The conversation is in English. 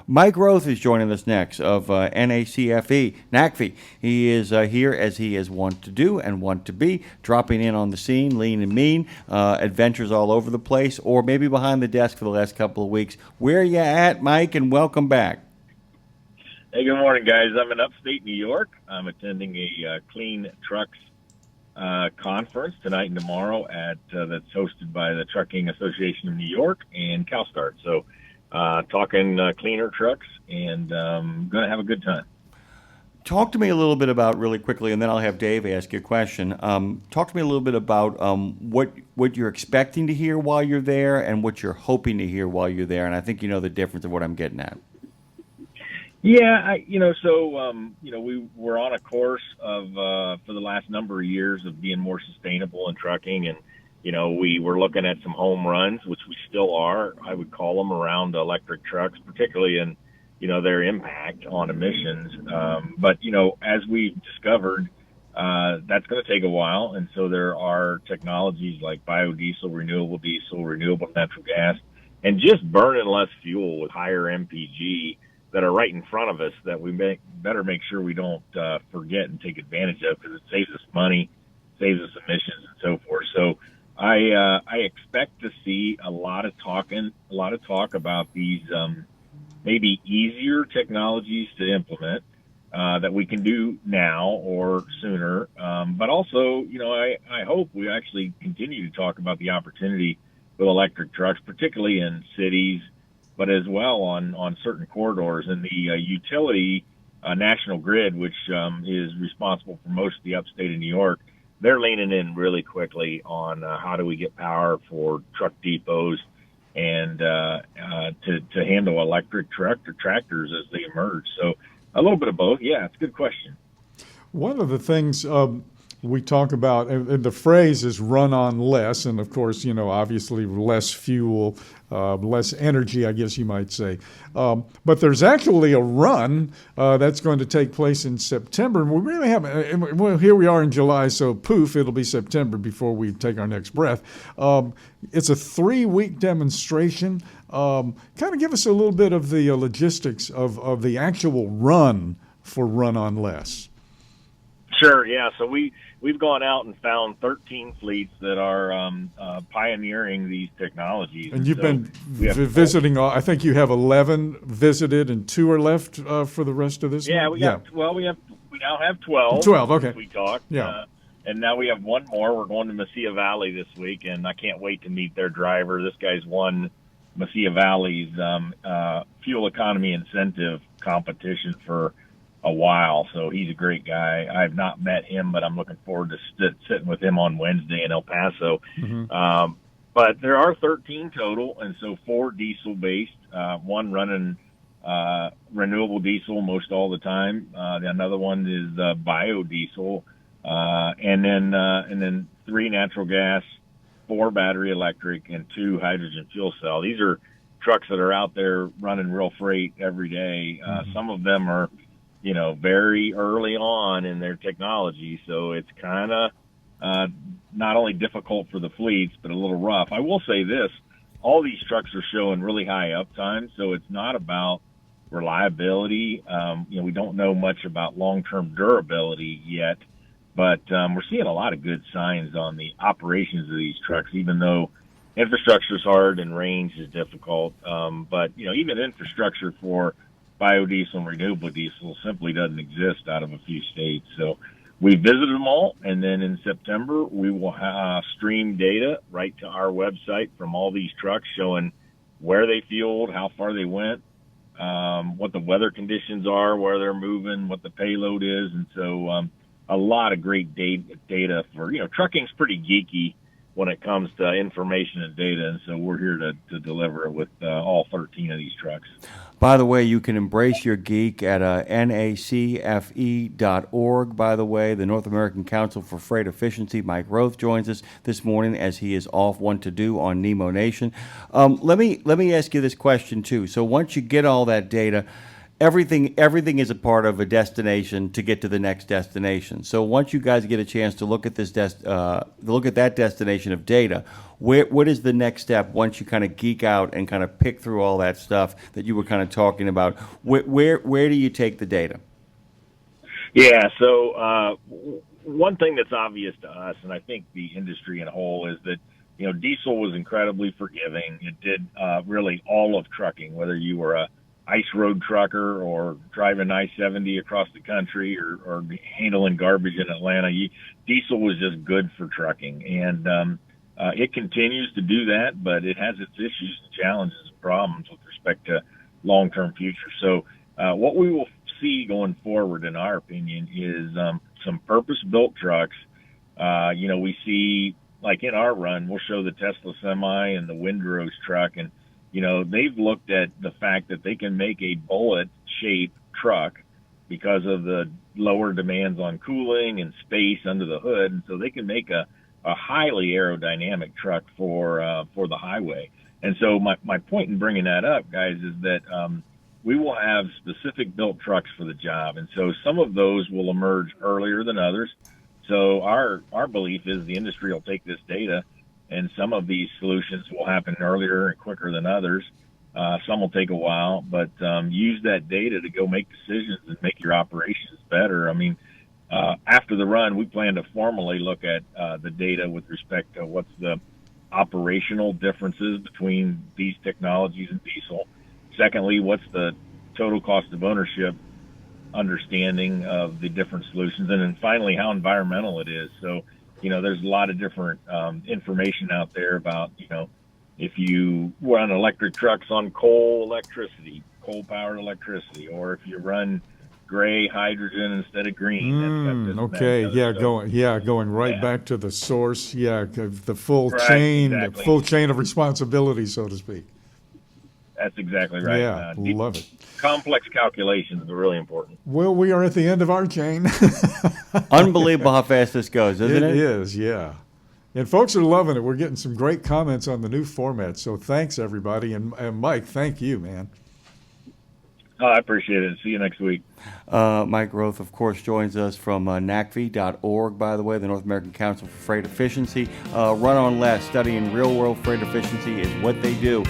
Mike Roeth is joining us next of NACFE. He is here as he is wont to do and want to be, dropping in on the scene, lean and mean, adventures all over the place, or maybe behind the desk for the last couple of weeks. Where are you at, Mike, and welcome back. Hey, good morning, guys. I'm in upstate New York. I'm attending a Clean Trucks conference tonight and tomorrow that's hosted by the Trucking Association of New York and CalStart. So talking cleaner trucks and going to have a good time. Talk to me a little bit about, really quickly, and then I'll have Dave ask you a question. Talk to me a little bit about what you're expecting to hear while you're there and what you're hoping to hear while you're there. And I think you know the difference of what I'm getting at. Yeah, we were on a course of for the last number of years of being more sustainable in trucking, and we were looking at some home runs, which we still are. I would call them around electric trucks, particularly in their impact on emissions. But as we've discovered, that's going to take a while, and so there are technologies like biodiesel, renewable diesel, renewable natural gas, and just burning less fuel with higher MPG that are right in front of us that we better make sure we don't forget and take advantage of, because it saves us money, saves us emissions, and so forth. So I expect to see a lot of talk about these maybe easier technologies to implement that we can do now or sooner. But also, I hope we actually continue to talk about the opportunity with electric trucks, particularly in cities, but as well on certain corridors. And the utility national grid, which is responsible for most of the upstate of New York, they're leaning in really quickly on how do we get power for truck depots and to handle electric tractors as they emerge. So a little bit of both. Yeah, it's a good question. One of the things we talk about, and the phrase is run on less, and of course, obviously less fuel, less energy, I guess you might say. But there's actually a run that's going to take place in September. And we really haven't, well, here we are in July, so poof, it'll be September before we take our next breath. It's a 3-week demonstration. Kind of give us a little bit of the logistics of the actual run for Run on Less. Sure, yeah. So we've gone out and found 13 fleets that are pioneering these technologies. And you've been visiting, I think you have 11 visited and 2 are left for the rest of this month? We now have 12. 12, okay. We talked. Yeah. And now we have one more. We're going to Mesilla Valley this week, and I can't wait to meet their driver. This guy's won Mesilla Valley's fuel economy incentive competition for a while, so he's a great guy. I've not met him, but I'm looking forward to sitting with him on Wednesday in El Paso. Mm-hmm. But there are 13 total, and so 4 diesel-based, one running renewable diesel most all the time. Another one is biodiesel, and then 3 natural gas, 4 battery electric, and 2 hydrogen fuel cell. These are trucks that are out there running real freight every day. Mm-hmm. Some of them are very early on in their technology, so it's kind of not only difficult for the fleets, but a little rough. I will say this, all these trucks are showing really high uptime, so it's not about reliability. We don't know much about long-term durability yet, but we're seeing a lot of good signs on the operations of these trucks, even though infrastructure is hard and range is difficult. But even infrastructure for biodiesel and renewable diesel simply doesn't exist out of a few states. So we visited them all, and then in September we will stream data right to our website from all these trucks showing where they fueled, how far they went, what the weather conditions are, where they're moving, what the payload is. And so a lot of great data for, trucking's pretty geeky when it comes to information and data, and so we're here to deliver it with all 13 of these trucks. By the way, you can embrace your geek at NACFE.org. By the way, the North American Council for Freight Efficiency, Mike Roeth, joins us this morning as he is off one to do on Nemo Nation. Let me ask you this question too. So once you get all that data, everything is a part of a destination to get to the next destination. So once you guys get a chance to look at look at that destination of data, what is the next step once you kind of geek out and kind of pick through all that stuff that you were kind of talking about? Where do you take the data? Yeah, so one thing that's obvious to us, and I think the industry in a whole, is that diesel was incredibly forgiving. It did really all of trucking, whether you were a ice road trucker or driving I-70 across the country or handling garbage in Atlanta. Diesel was just good for trucking, and it continues to do that, but it has its issues and challenges and problems with respect to long-term future. So what we will see going forward, in our opinion, is some purpose-built trucks. We see, like in our run, we'll show the Tesla Semi and the Windrose truck, and they've looked at the fact that they can make a bullet-shaped truck because of the lower demands on cooling and space under the hood, and so they can make a highly aerodynamic truck for the highway. And so my point in bringing that up, guys, is that we will have specific built trucks for the job, and so some of those will emerge earlier than others. So our belief is the industry will take this data, and some of these solutions will happen earlier and quicker than others. Some will take a while, but use that data to go make decisions and make your operations better. I mean, after the run, we plan to formally look at the data with respect to what's the operational differences between these technologies and diesel. Secondly, what's the total cost of ownership understanding of the different solutions? And then finally, how environmental it is. So, there's a lot of different information out there about, if you run electric trucks on coal-powered electricity, or if you run gray hydrogen instead of green. Okay, going right back to the source. Yeah, the full Right, chain, exactly. the full chain of responsibility, so to speak. That's exactly right. Yeah, love it. Complex calculations are really important. Well, we are at the end of our chain. Unbelievable how fast this goes, isn't it? It is, yeah. And folks are loving it. We're getting some great comments on the new format. So thanks, everybody. And Mike, thank you, man. Oh, I appreciate it. See you next week. Mike Roeth, of course, joins us from NACFE.org, by the way, the North American Council for Freight Efficiency. Run on Less, studying real-world freight efficiency is what they do.